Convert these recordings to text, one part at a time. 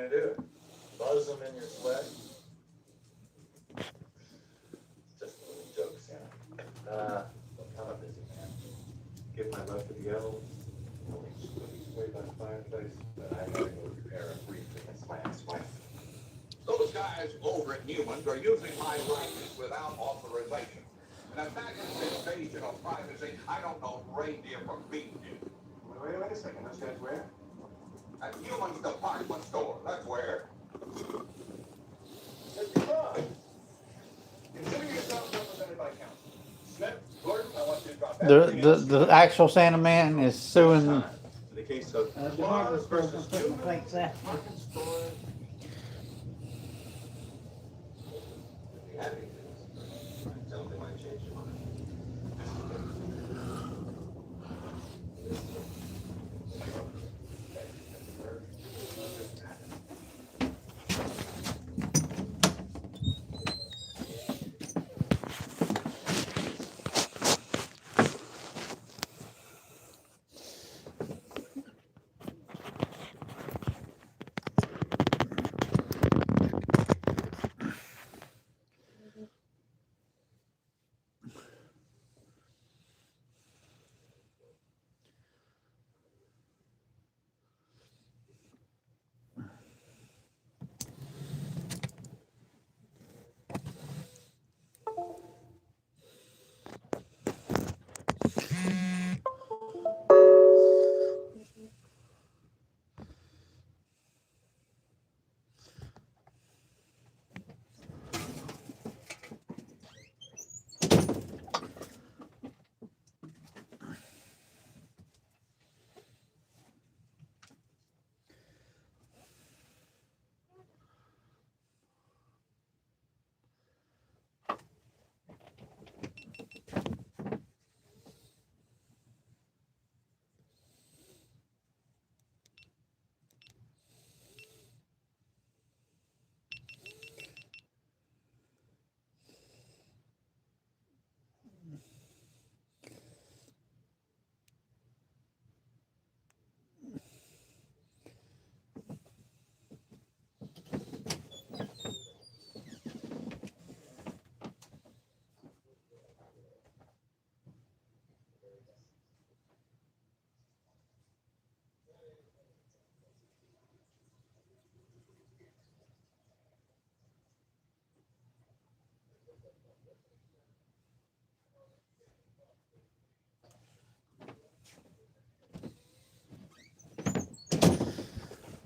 gonna do? Buzz them in your sweat? It's just a little joke, Santa. I'm a busy man. Give my love to the elves. Way by the fireplace, but I gotta go repair a brief against my ex-wife. Those guys over at Newman's are using my likeness without authorization. And if that is an invasion of privacy, I don't know reindeer from beating you. Wait a second. Those guys where? At Newman's department store, that's where. Consider yourself represented by counsel. Smith, Gordon, I want you to drop everything. The actual Santa Man is suing. In the case of Claus versus Newman, Tell them they might change your mind.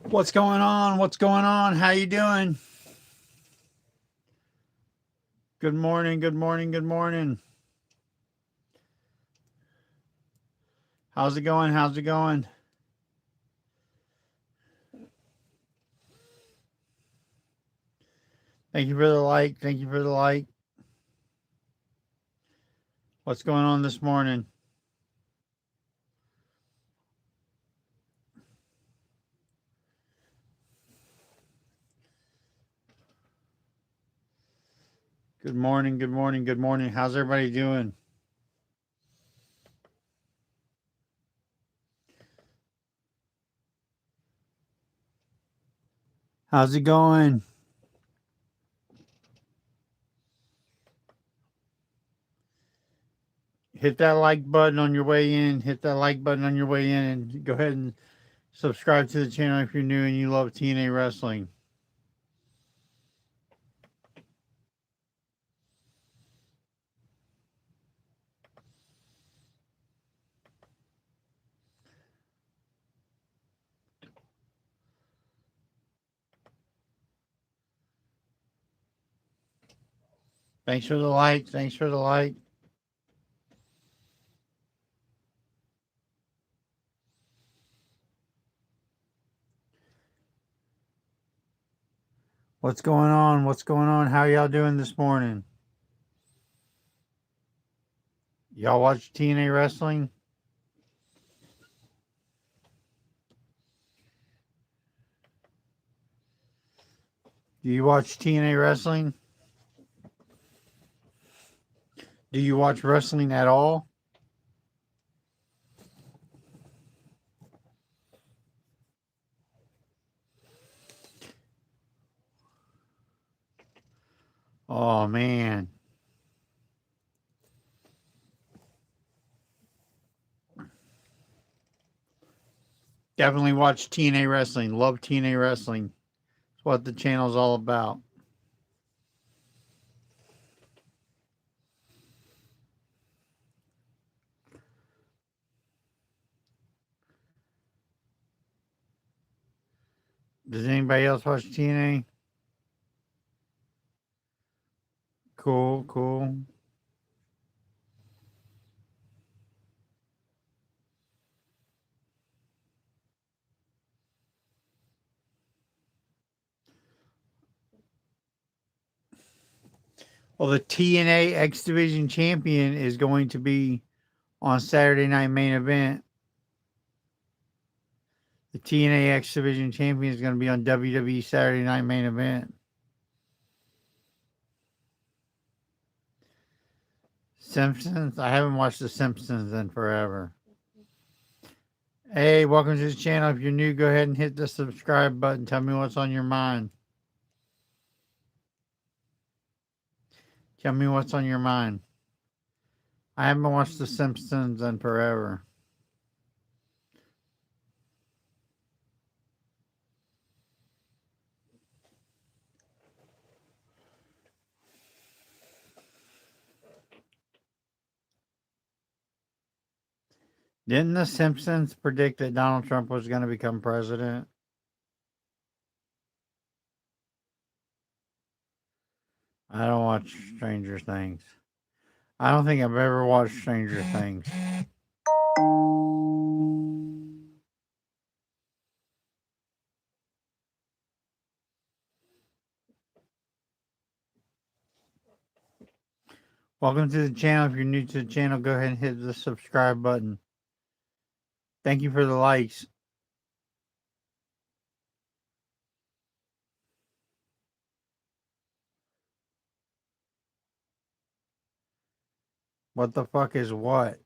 What's going on? What's going on? How you doing? Good morning. Good morning. Good morning. How's it going? How's it going? Thank you for the like. Thank you for the like. What's going on this morning? Good morning. Good morning. Good morning. How's everybody doing? How's it going? Hit that like button on your way in. Hit that like button on your way in, and go ahead and subscribe to the channel if you're new and you love TNA wrestling. Thanks for the like. Thanks for the like. What's going on? What's going on? How y'all doing this morning? Y'all watch TNA wrestling? Do you watch TNA wrestling? Do you watch wrestling at all? Oh, man. Definitely watch TNA Wrestling. Love TNA Wrestling. It's what the channel's all about. Does anybody else watch TNA? Cool, cool. Well, the TNA X Division champion is going to be on Saturday Night Main Event. The TNA X Division champion is going to be on WWE Saturday Night Main Event. Simpsons? I haven't watched The Simpsons in forever. Hey, welcome to the channel. If you're new, go ahead and hit the subscribe button. Tell me what's on your mind. Tell me what's on your mind. I haven't watched The Simpsons in forever. Didn't The Simpsons predict that Donald Trump was going to become president? I don't watch Stranger Things. I don't think I've ever watched Stranger Things. Welcome to the channel. If you're new to the channel, go ahead and hit the subscribe button. Thank you for the likes. What the fuck is what?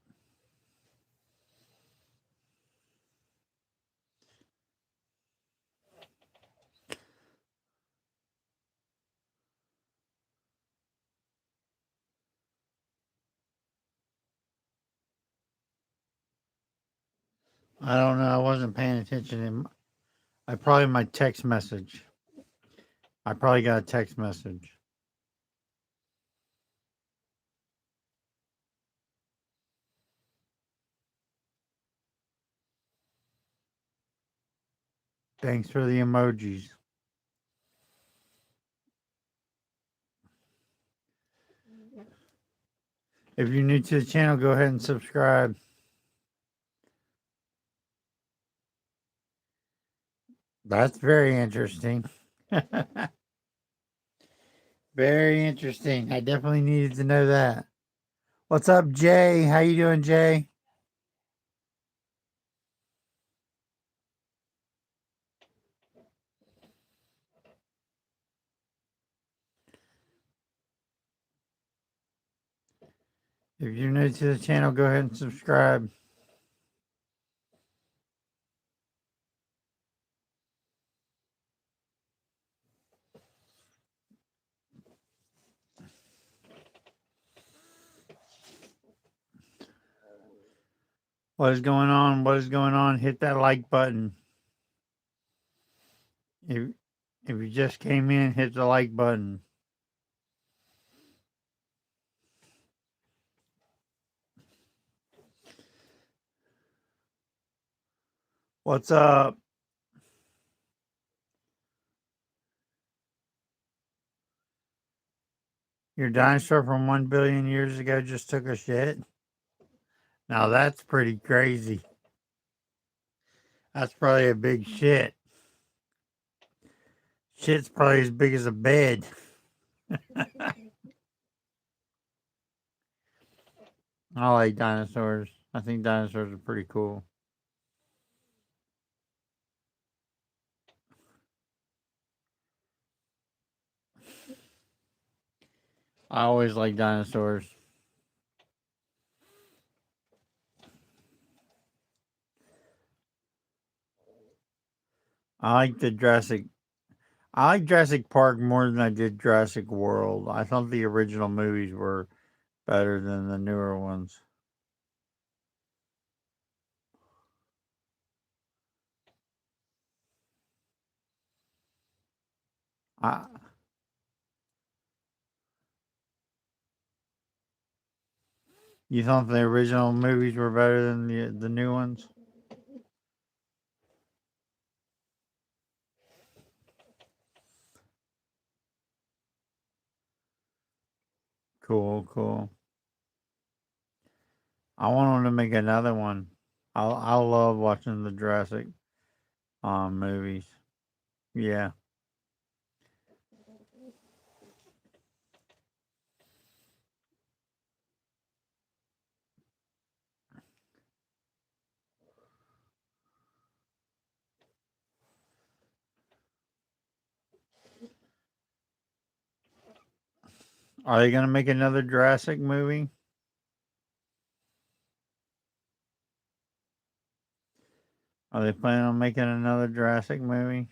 I don't know. I wasn't paying attention. I probably my text message. I probably got a text message. Thanks for the emojis. If you're new to the channel, go ahead and subscribe. That's very interesting. Very interesting. I definitely needed to know that. What's up, Jay? How you doing, Jay? If you're new to the channel, go ahead and subscribe. What is going on? What is going on? Hit that like button. If you just came in, hit the like button. What's up? Your dinosaur from 1 billion years ago just took a shit? Now that's pretty crazy. That's probably a big shit. Shit's probably as big as a bed. I like dinosaurs. I think dinosaurs are pretty cool. I always like dinosaurs. I like the Jurassic. I like Jurassic Park more than I did Jurassic World. I thought the original movies were better than the newer ones. I, you thought the original movies were better than the new ones? Cool, cool. I want them to make another one. I love watching the Jurassic movies. Yeah. Are they gonna make another Jurassic movie? Are they planning on making another Jurassic movie?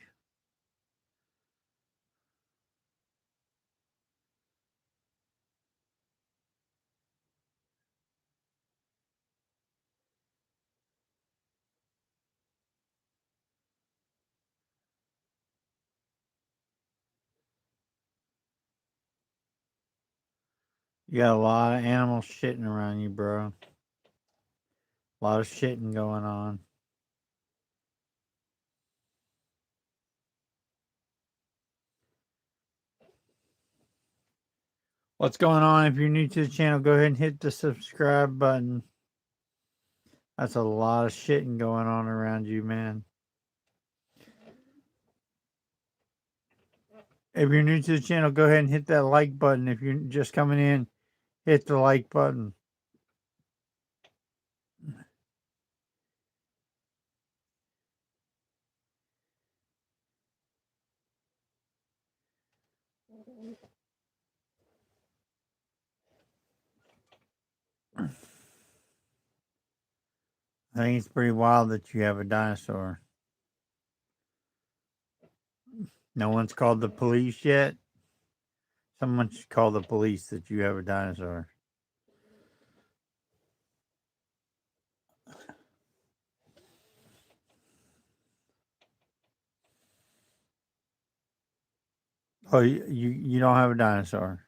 You got a lot of animals shitting around you, bro. A lot of shitting going on. What's going on? If you're new to the channel, go ahead and hit the subscribe button. That's a lot of shitting going on around you, man. If you're new to the channel, go ahead and hit that like button. If you're just coming in, hit the like button. I think it's pretty wild that you have a dinosaur. No one's called the police yet. Someone should call the police that you have a dinosaur. Oh, you don't have a dinosaur.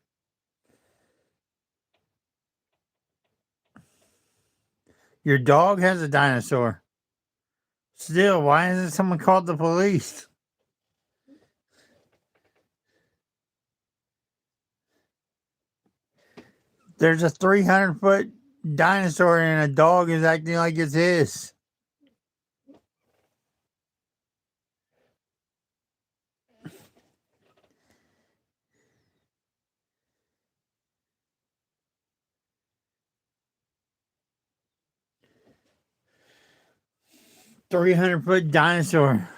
Your dog has a dinosaur. Still, why hasn't someone called the police? There's a 300-foot dinosaur and a dog is acting like it's his. $300-foot dinosaur.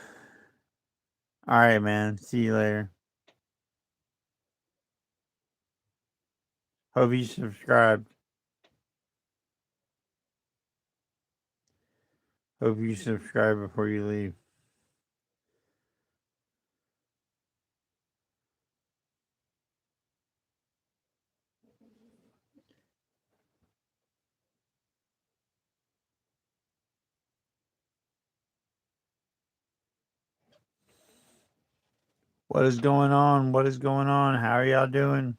All right, man. See you later. Hope you subscribed. Hope you subscribe before you leave. What is going on? What is going on? How are y'all doing?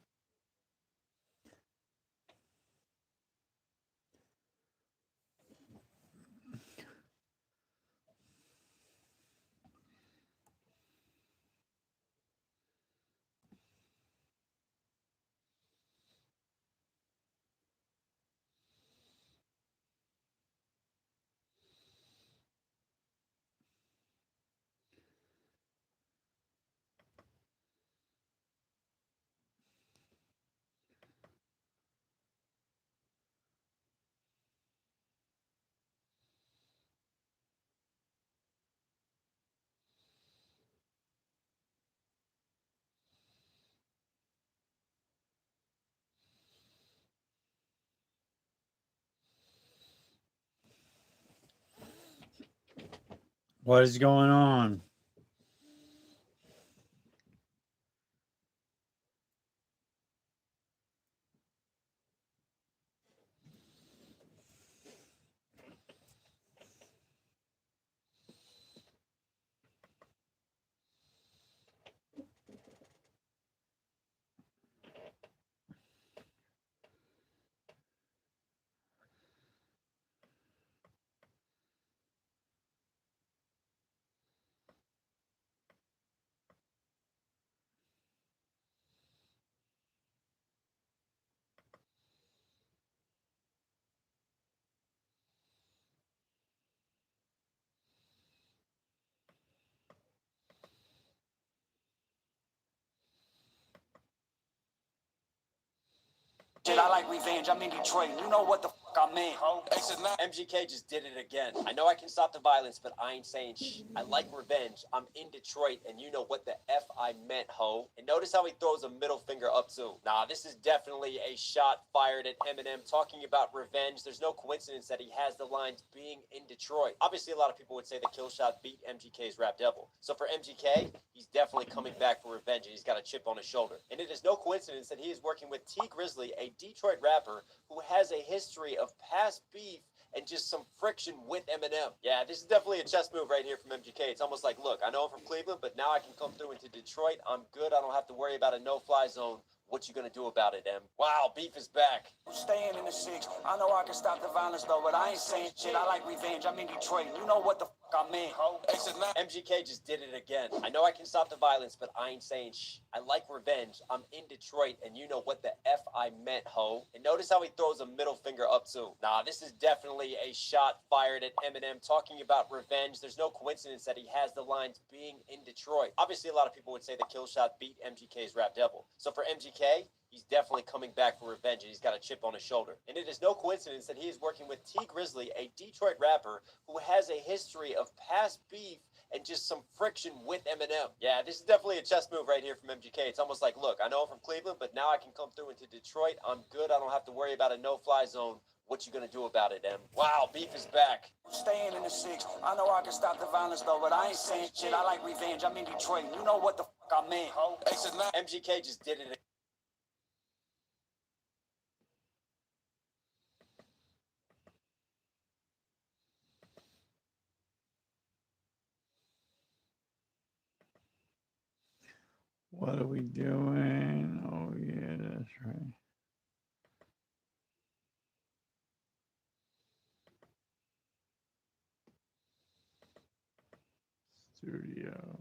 What is going on? Shit, I like revenge. I'm in Detroit. You know what the fuck I mean, ho? MGK just did it again. I know I can stop the violence, but I ain't saying shh. I like revenge. I'm in Detroit, and you know what the F I meant, ho. And notice how he throws a middle finger up too. Nah, this is definitely a shot fired at Eminem talking about revenge. There's no coincidence that he has the lines being in Detroit. Obviously, a lot of people would say the kill shot beat MGK's Rap Devil. So for MGK, he's definitely coming back for revenge, and he's got a chip on his shoulder. And it is no coincidence that he is working with T Grizzly, a Detroit rapper who has a history of past beef and just some friction with Eminem. Yeah, this is definitely a chess move right here from MGK. It's almost like, look, I know I'm from Cleveland, but now I can come through into Detroit. I'm good. I don't have to worry about a no-fly zone. What you gonna do about it, Em? Wow, beef is back. Staying in the six. I know I can stop the violence though, but I ain't saying shit. I like revenge. I'm in Detroit. You know what the fuck I mean, ho? MGK just did it again. I know I can stop the violence, but I ain't saying shh. I like revenge. I'm in Detroit, and you know what the F I meant, ho. And notice how he throws a middle finger up too. Nah, this is definitely a shot fired at Eminem talking about revenge. There's no coincidence that he has the lines being in Detroit. Obviously, a lot of people would say the kill shot beat MGK's Rap Devil. So for MGK, he's definitely coming back for revenge, and he's got a chip on his shoulder. And it is no coincidence that he is working with T Grizzly, a Detroit rapper who has a history of past beef and just some friction with Eminem. Yeah, this is definitely a chess move right here from MGK. It's almost like, look, I know I'm from Cleveland, but now I can come through into Detroit. I'm good. I don't have to worry about a no-fly zone. What you gonna do about it, Em? Wow, beef is back. Staying in the six. I know I can stop the violence though, but I ain't saying shit. I like revenge. I'm in Detroit. You know what the fuck I mean, ho? MGK just did it. What are we doing? Oh, yeah, that's right. Studio.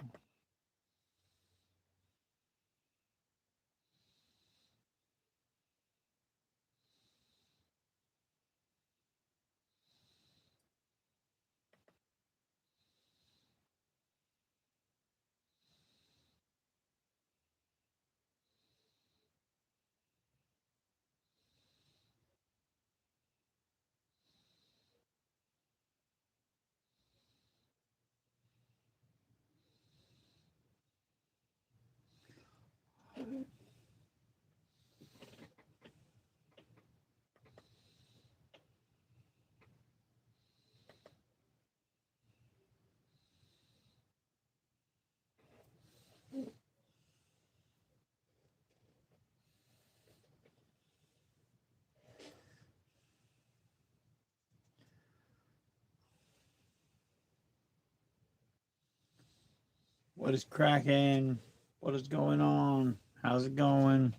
What is cracking? What is going on? How's it going?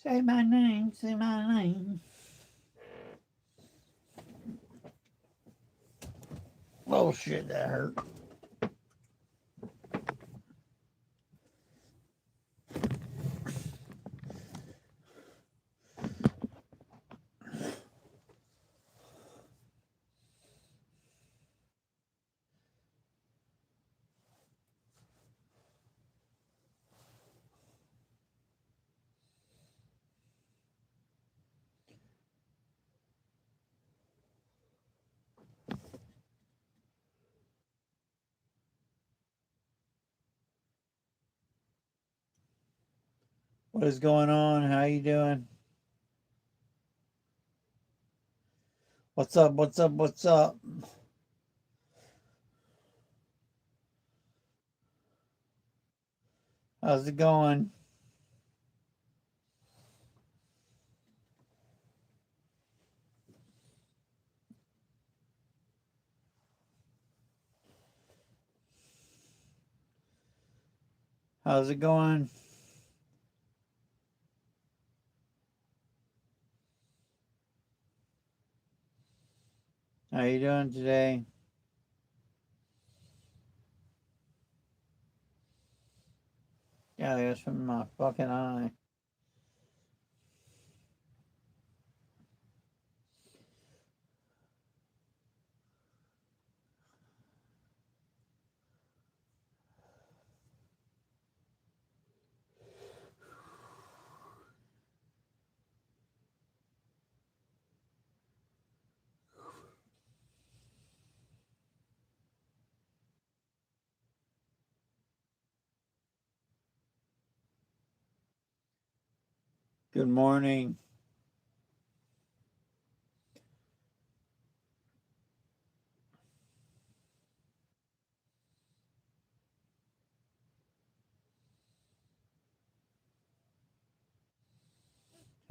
Say my name, say my name. Oh shit, that hurt. What is going on? How you doing? What's up? What's up? What's up? How's it going? How's it going? How you doing today? God, that's from my fucking eye. Good morning.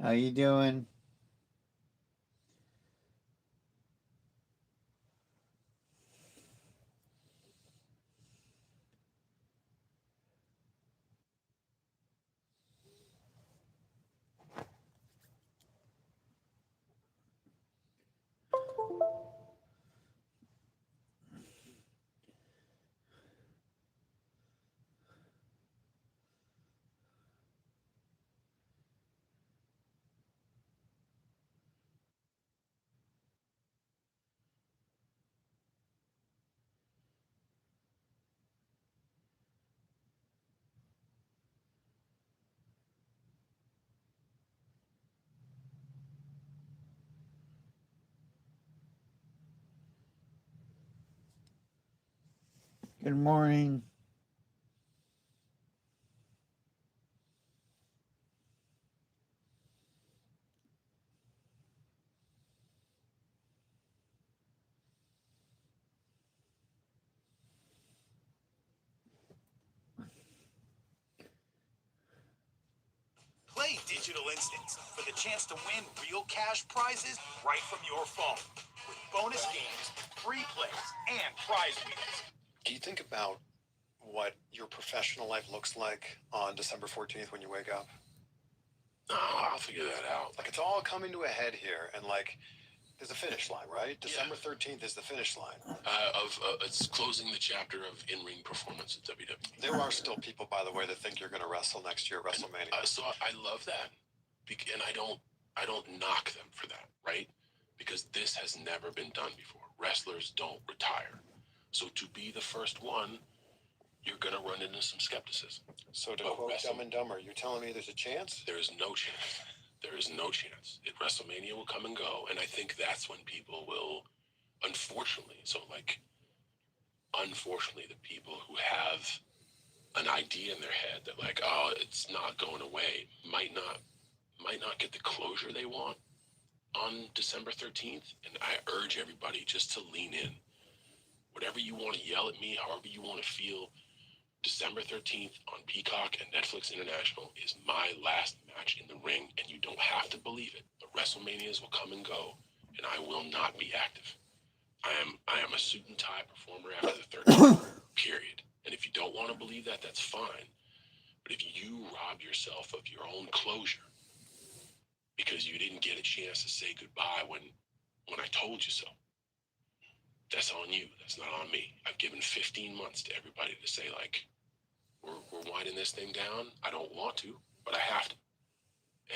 How you doing? Good morning. Play Digital Instants for the chance to win real cash prizes right from your phone. With bonus games, free plays, and prize wheels. Do you think about what your professional life looks like on December 14th when you wake up? Oh, I'll figure that out. Like, it's all coming to a head here, and like, there's a finish line, right? December 13th is the finish line. It's closing the chapter of in-ring performance at WWE. There are still people, by the way, that think you're going to wrestle next year at WrestleMania. So I love that, and I don't knock them for that, right? Because this has never been done before. Wrestlers don't retire, so to be the first one, you're going to run into some skepticism. So to quote Dumb and Dumber, you're telling me there's a chance? There is no chance. There is no chance. WrestleMania will come and go, and I think that's when people will, unfortunately, the people who have an idea in their head that like, oh, it's not going away, might not get the closure they want on December 13th. And I urge everybody just to lean in. Whatever you want to yell at me, however you want to feel, December 13th on Peacock and Netflix International is my last match in the ring, and you don't have to believe it. The WrestleManias will come and go, and I will not be active. I am a suit and tie performer after the 13th, period. And if you don't want to believe that, that's fine. But if you rob yourself of your own closure because you didn't get a chance to say goodbye when I told you so, that's on you. That's not on me. I've given 15 months to everybody to say, like, we're winding this thing down. I don't want to, but I have to.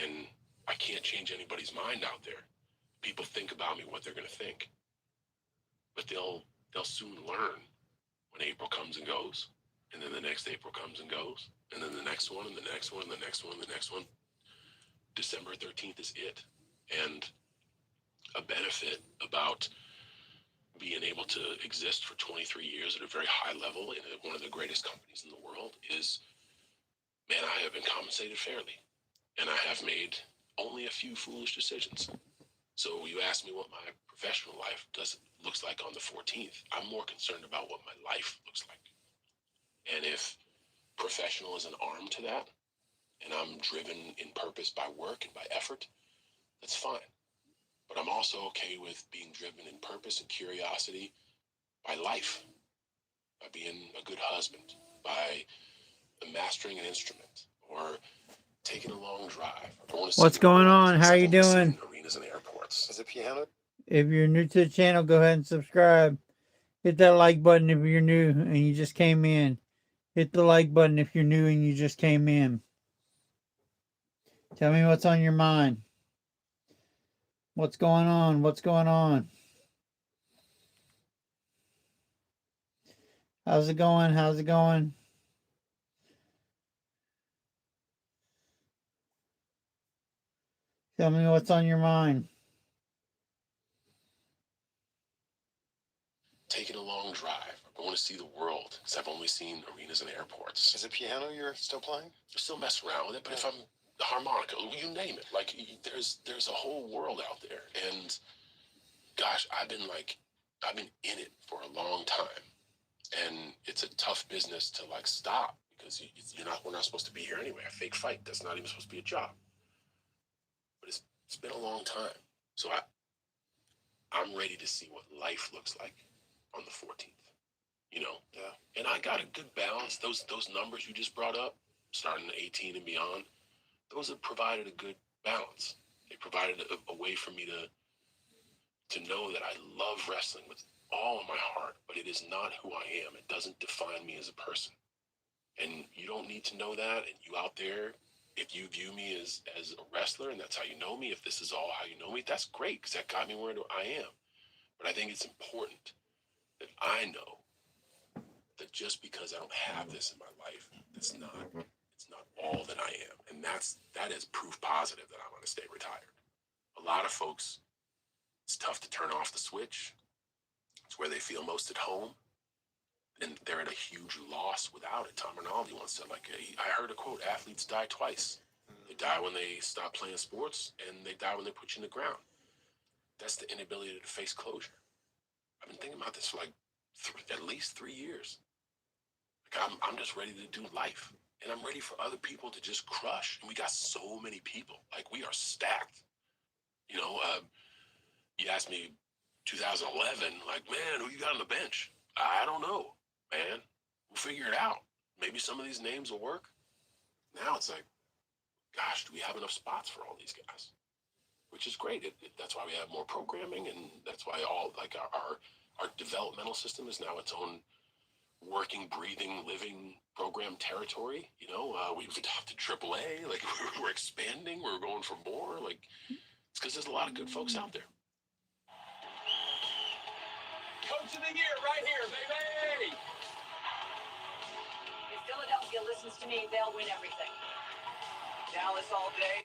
And I can't change anybody's mind out there. People think about me, what they're going to think. But they'll soon learn when April comes and goes. And then the next April comes and goes. And then the next one, and the next one, and the next one, and the next one. December 13th is it. And a benefit about being able to exist for 23 years at a very high level in one of the greatest companies in the world is, man, I have been compensated fairly. And I have made only a few foolish decisions. So you asked me what my professional life looks like on the 14th. I'm more concerned about what my life looks like. And if professional is an arm to that, and I'm driven in purpose by work and by effort, that's fine. But I'm also okay with being driven in purpose and curiosity by life, by being a good husband, by mastering an instrument, or taking a long drive. What's going on? How you doing? Arenas and airports. Is it piano? If you're new to the channel, go ahead and subscribe. Hit that like button if you're new and you just came in. Hit the like button if you're new and you just came in. Tell me what's on your mind. What's going on? What's going on? How's it going? How's it going? Tell me what's on your mind. Taking a long drive. I want to see the world because I've only seen arenas and airports. Is it piano you're still playing? I still mess around with it, but if I'm the harmonica, you name it, like there's a whole world out there. And gosh, I've been in it for a long time, and it's a tough business to like stop because we're not supposed to be here anyway. A fake fight, that's not even supposed to be a job. But it's been a long time, so I'm ready to see what life looks like on the 14th. Yeah. And I got a good balance. Those numbers you just brought up, starting at 18 and beyond, those have provided a good balance. They provided a way for me to know that I love wrestling with all of my heart, but it is not who I am. It doesn't define me as a person. And you don't need to know that. And you out there, if you view me as a wrestler and that's how you know me, if this is all how you know me, that's great because that got me where I am. But I think it's important that I know that just because I don't have this in my life, it's not all that I am. And that is proof positive that I want to stay retired. A lot of folks, it's tough to turn off the switch. It's where they feel most at home. And they're at a huge loss without it. Tom Rinaldi once said, I heard a quote, athletes die twice. They die when they stop playing sports, and they die when they put you in the ground. That's the inability to face closure. I've been thinking about this for at least 3 years. I'm just ready to do life. And I'm ready for other people to just crush. And we got so many people. We are stacked. You asked me 2011, man, who you got on the bench? I don't know, man. We'll figure it out. Maybe some of these names will work. Now it's gosh, do we have enough spots for all these guys? Which is great. That's why we have more programming, and that's why all our developmental system is now its own working, breathing, living program territory. We've adopted AAA. We're expanding. We're going for more. It's because there's a lot of good folks out there. Coach of the year right here, baby! If Philadelphia listens to me, they'll win everything. Dallas all day.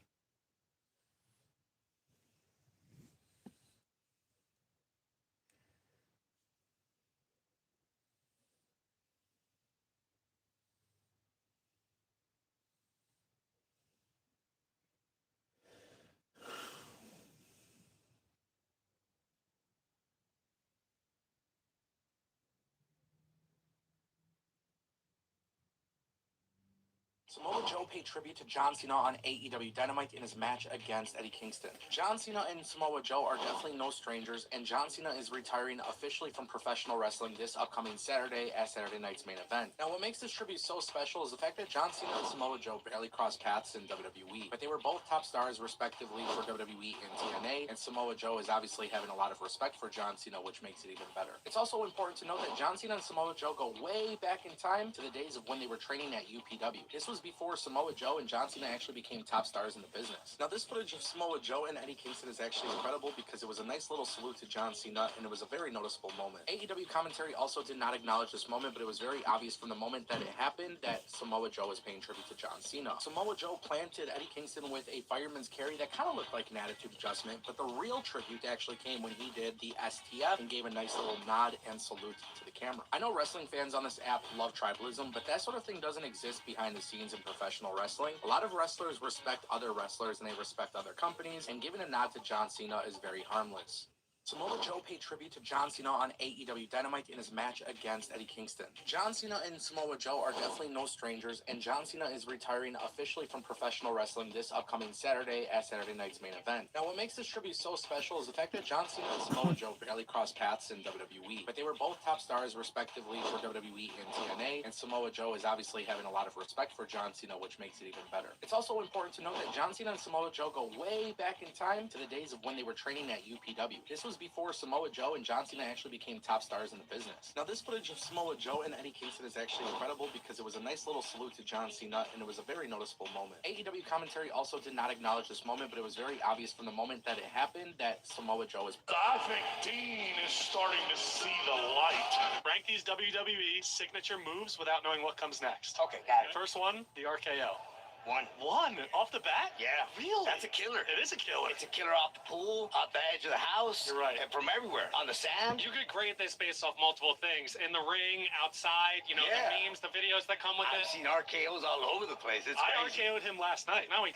Samoa Joe paid tribute to John Cena on AEW Dynamite in his match against Eddie Kingston. John Cena and Samoa Joe are definitely no strangers, and John Cena is retiring officially from professional wrestling this upcoming Saturday at Saturday night's main event. Now, what makes this tribute so special is the fact that John Cena and Samoa Joe barely crossed paths in WWE, but they were both top stars respectively for WWE and TNA, and Samoa Joe is obviously having a lot of respect for John Cena, which makes it even better. It's also important to note that John Cena and Samoa Joe go way back in time to the days of when they were training at UPW. This was before Samoa Joe and John Cena actually became top stars in the business. Now, this footage of Samoa Joe and Eddie Kingston is actually incredible because it was a nice little salute to John Cena, and it was a very noticeable moment. AEW commentary also did not acknowledge this moment, but it was very obvious from the moment that it happened that Samoa Joe was paying tribute to John Cena. Samoa Joe planted Eddie Kingston with a fireman's carry that kind of looked like an attitude adjustment, but the real tribute actually came when he did the STF and gave a nice little nod and salute to the camera. I know wrestling fans on this app love tribalism, but that sort of thing doesn't exist behind the scenes in professional wrestling. A lot of wrestlers respect other wrestlers and they respect other companies, and giving a nod to John Cena is very harmless. Samoa Joe paid tribute to John Cena on AEW Dynamite in his match against Eddie Kingston. John Cena and Samoa Joe are definitely no strangers, and John Cena is retiring officially from professional wrestling this upcoming Saturday at Saturday night's main event. Now, what makes this tribute so special is the fact that John Cena and Samoa Joe barely crossed paths in WWE, but they were both top stars respectively for WWE and TNA, and Samoa Joe is obviously having a lot of respect for John Cena, which makes it even better. It's also important to note that John Cena and Samoa Joe go way back in time to the days of when they were training at UPW. This was was before Samoa Joe and John Cena actually became top stars in the business. Now, this footage of Samoa Joe and Eddie Kingston is actually incredible because it was a nice little salute to John Cena, and it was a very noticeable moment. AEW commentary also did not acknowledge this moment, but it was very obvious from the moment that it happened that Samoa Joe is... I think Dean is starting to see the light. Rank these WWE signature moves without knowing what comes next. Okay, got it. First one, the RKO. One. Off the bat? Yeah. Really? That's a killer. It is a killer. It's a killer off the pool, off the edge of the house. You're right. And from everywhere. On the sand. You could grade this based off multiple things. In the ring, outside, you know, Yeah. the memes, the videos that come with I've it. seen RKOs all over the place. It's I crazy. RKO'd him last night. No, we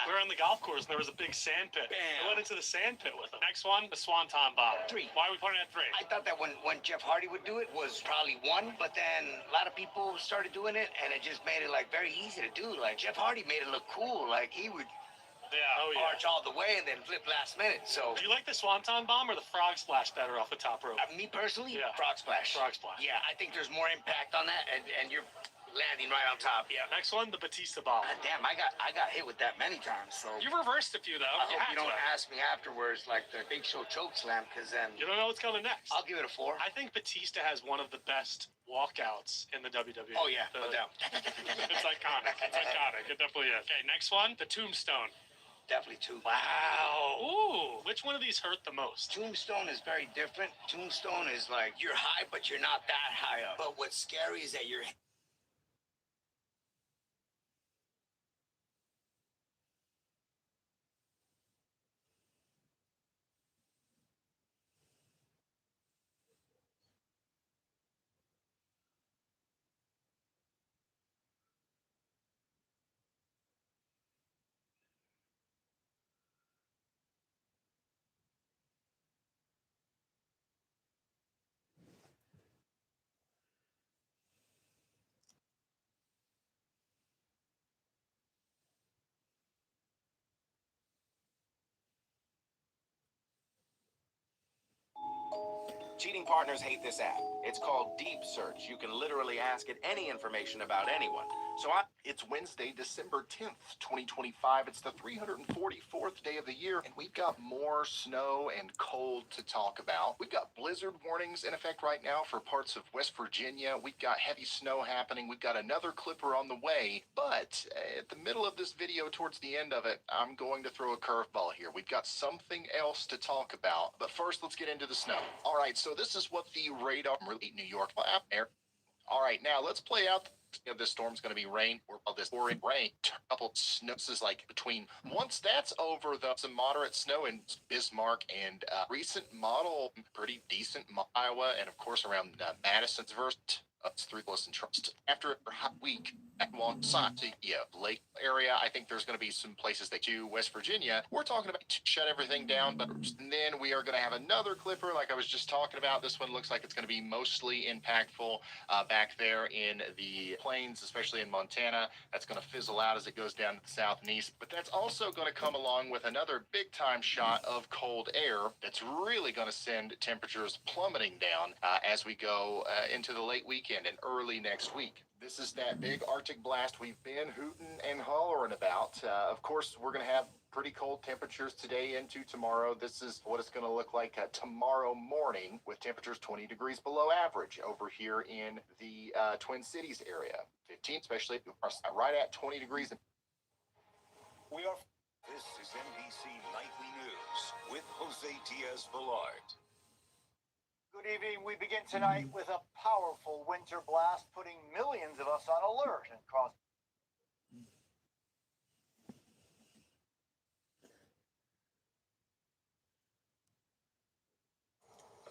were on the golf course and there was a big sand pit. Bam. I went into the sand pit with him. Next one, the Swanton Bomb. 3. Why are we putting it at 3? I thought that when Jeff Hardy would do it was probably 1, but then a lot of people started doing it, and it just made it like very easy to do. Like Jeff Hardy made it look cool. Like he would march all the way and then flip last minute. So Do you like the Swanton Bomb or the Frog Splash better off the top rope? me personally, Yeah. frog splash. Frog Splash. Yeah, I think there's more impact on that, and you're landing right on top. Yeah. Next one, the Batista Bomb. God damn, I got hit with that many times. So You reversed a few though. I hope had you don't to. ask me afterwards like the Big Show choke slam, because then You don't know what's coming next. I'll give it a 4. I think Batista has one of the best walkouts in the WWE. Oh yeah, no doubt. It's iconic. It's iconic. It definitely is. Okay, next one, the Tombstone. Definitely 2. Wow. Ooh. Which one of these hurt the most? Tombstone is very different. Tombstone is like you're high, but you're not that high up. But what's scary is that you're Cheating partners hate this app. It's called Deep Search. You can literally ask it any information about anyone. It's Wednesday, December 10th, 2025. It's the 344th day of the year, and we've got more snow and cold to talk about. We've got blizzard warnings in effect right now for parts of West Virginia. We've got heavy snow happening. We've got another clipper on the way, but at the middle of this video, towards the end of it, I'm going to throw a curveball here. We've got something else to talk about, but first, let's get into the snow. All right, so this is what the radar really New York app there. All right, now let's play out. This storm's going to be rain, or this pouring rain. A couple of snows is like between. Once that's over, some moderate snow in Bismarck and recent model, pretty decent Iowa, and of course around Madison's verse. It's through Listen Trust. After a hot week at one side to Lake area, I think there's going to be some places that do West Virginia. We're talking about to shut everything down, but then we are going to have another clipper like I was just talking about. This one looks like it's going to be mostly impactful back there in the plains, especially in Montana. That's going to fizzle out as it goes down to the south and east, but that's also going to come along with another big time shot of cold air that's really going to send temperatures plummeting down as we go into the late weekend and early next week. This is that big Arctic blast we've been hooting and hollering about. Of course, we're going to have pretty cold temperatures today into tomorrow. This is what it's going to look like tomorrow morning with temperatures 20 degrees below average over here in the Twin Cities area. 15, especially right at 20 degrees. This is NBC Nightly News with Jose Diaz-Balart. Good evening. We begin tonight with a powerful winter blast, putting millions of us on alert and causing.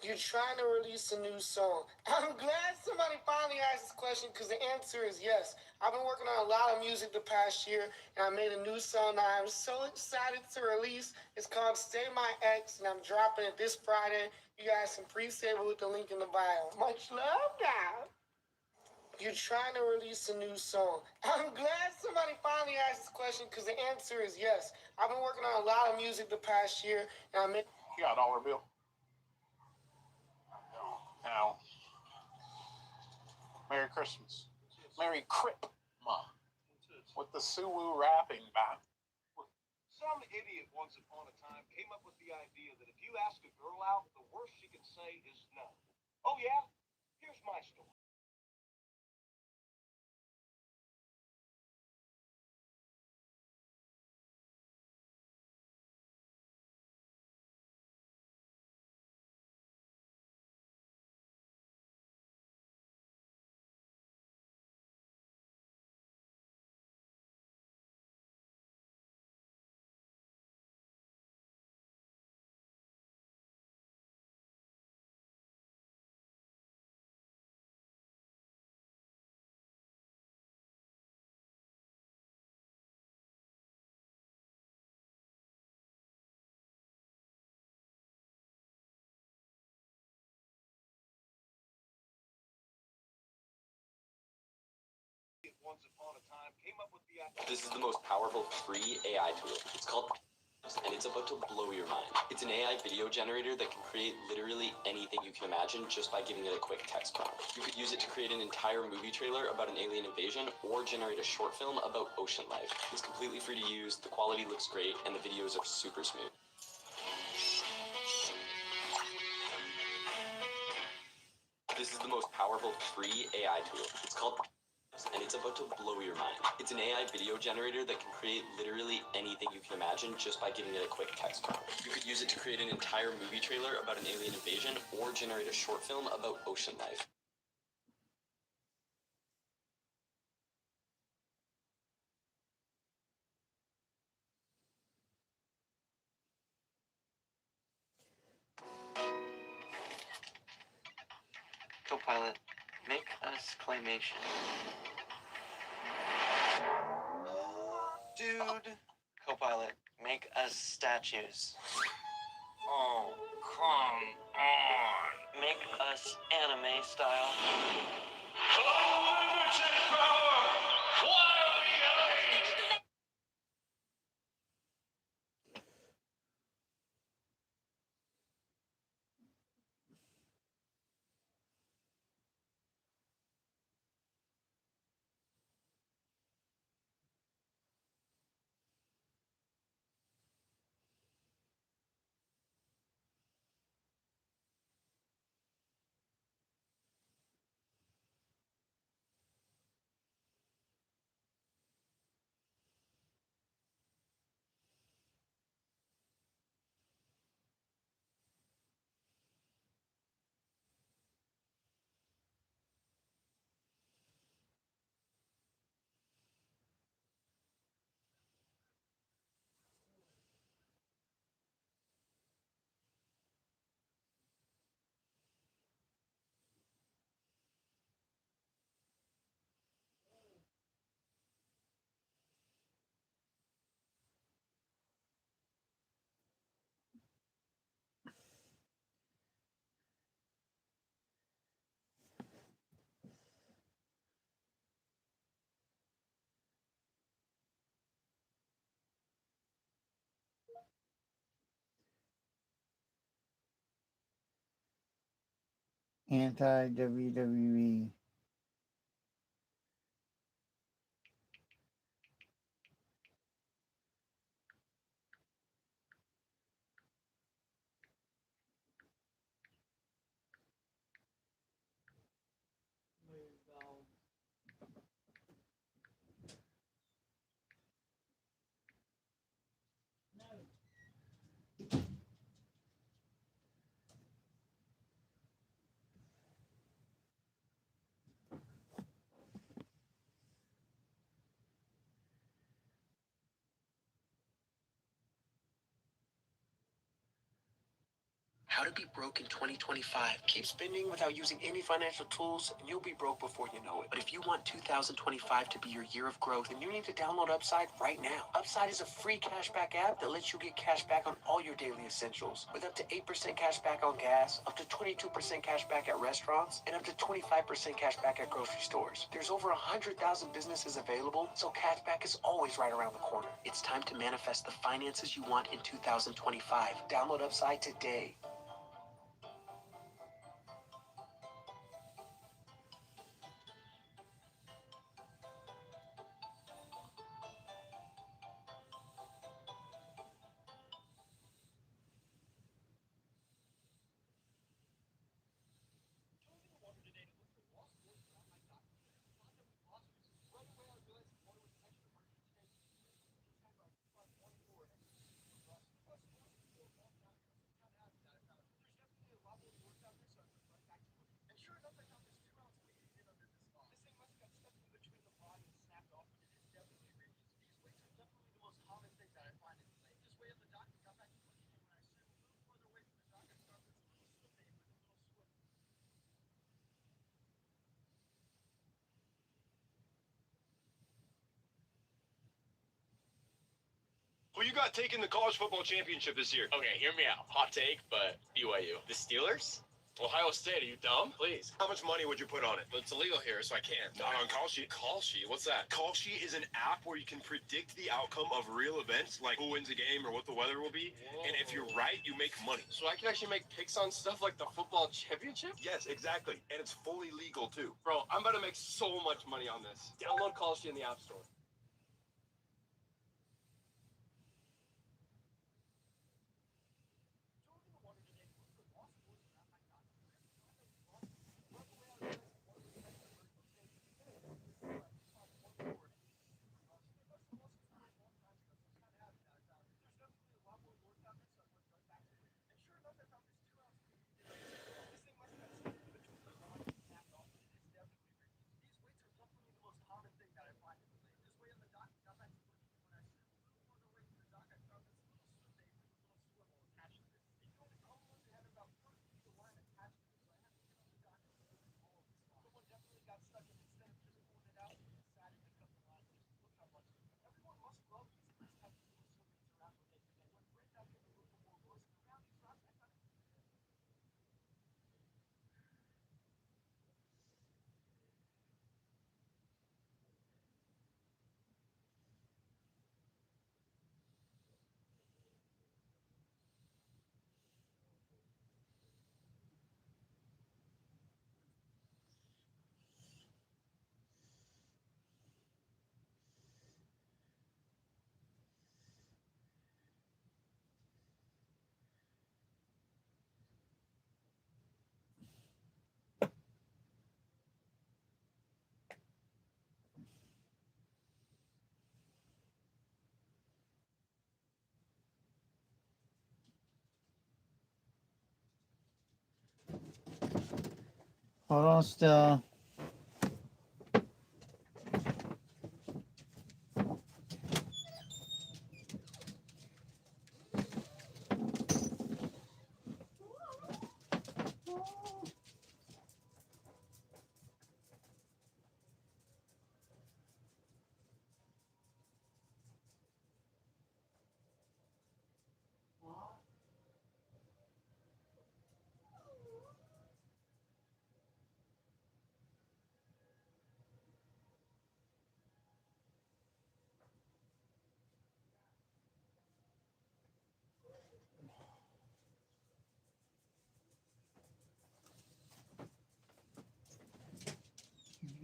You're trying to release a new song. I'm glad somebody finally asked this question because the answer is yes. I've been working on a lot of music the past year, and I made a new song that I'm so excited to release. It's called Stay My Ex, and I'm dropping it this Friday. You guys can pre-save it with the link in the bio. Much love, guys. You're trying to release a new song. I'm glad somebody finally asked this question because the answer is yes. I've been working on a lot of music the past year, and I made... You got a dollar bill? Now, Merry Christmas. Merry Christmas. With the Suwoo rapping back. Some idiot once upon a time came up with the idea that if you ask a girl out, the worst she can say is no. Oh yeah? Here's my story. Once upon a time came up with the idea. This is the most powerful free AI tool. It's called and it's about to blow your mind. It's an AI video generator that can create literally anything you can imagine just by giving it a quick text prompt. You could use it to create an entire movie trailer about an alien invasion or generate a short film about ocean life. It's completely free to use, the quality looks great, and the videos are super smooth. This is the most powerful free AI tool. It's called and it's about to blow your mind. It's an AI video generator that can create literally anything you can imagine just by giving it a quick text prompt. You could use it to create an entire movie trailer about an alien invasion or generate a short film about ocean life. Copilot, make us claymation. Dude. Copilot, make us statues. Oh, come on. Make us anime style. Anti-WWE. How to be broke in 2025. Keep spending without using any financial tools, and you'll be broke before you know it. But if you want 2025 to be your year of growth, then you need to download Upside right now. Upside is a free cashback app that lets you get cash back on all your daily essentials, with up to 8% cash back on gas, up to 22% cash back at restaurants, and up to 25% cash back at grocery stores. There's over 100,000 businesses available, so cashback is always right around the corner. It's time to manifest the finances you want in 2025. Download Upside today. Who you got taking the college football championship this year? Okay, hear me out. Hot take, but BYU. The Steelers? Ohio State, are you dumb? Please. How much money would you put on it? It's illegal here, so I can't. Not on Call Sheet. Call Sheet? What's that? Call Sheet is an app where you can predict the outcome of real events, like who wins a game or what the weather will be. Whoa. And if you're right, you make money. So I can actually make picks on stuff like the football championship? Yes, exactly. And it's fully legal, too. Bro, I'm about to make so much money on this. Download Call Sheet in the App Store. Hold on still.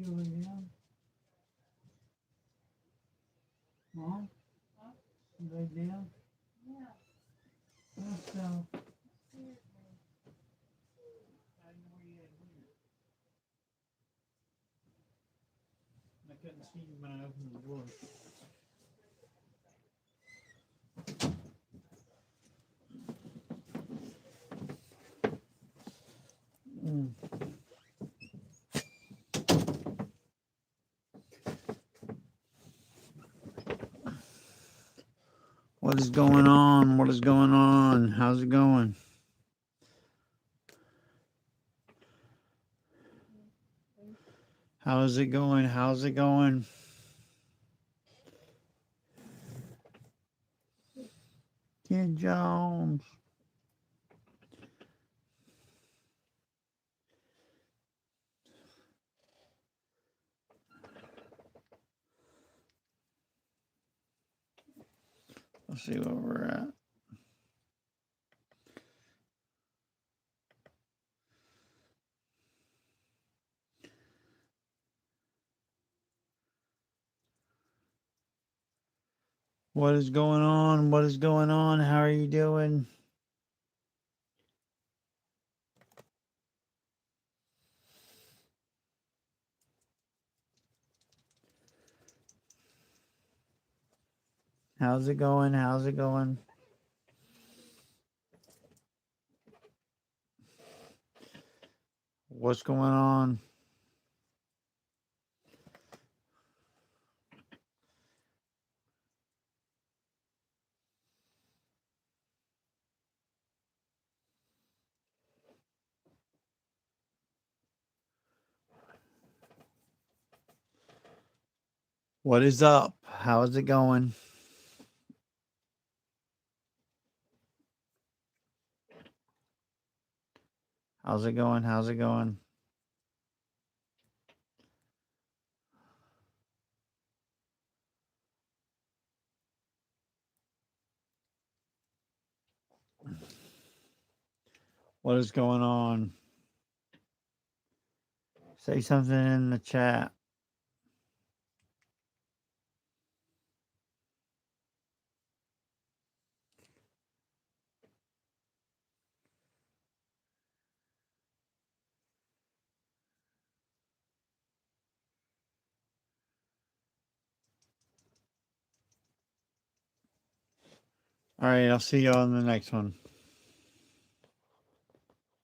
You lay down? Mom? You lay down? Yeah. So. I couldn't see you when I opened the door. What is going on? What is going on? How's it going? How's it going? How's it going? Kid Jones. Let's see where we're at. What is going on? What is going on? How are you doing? How's it going? How's it going? What's going on? What is up? How is it going? How's it going? How's it going? What is going on? Say something in the chat. All right, I'll see you on the next one.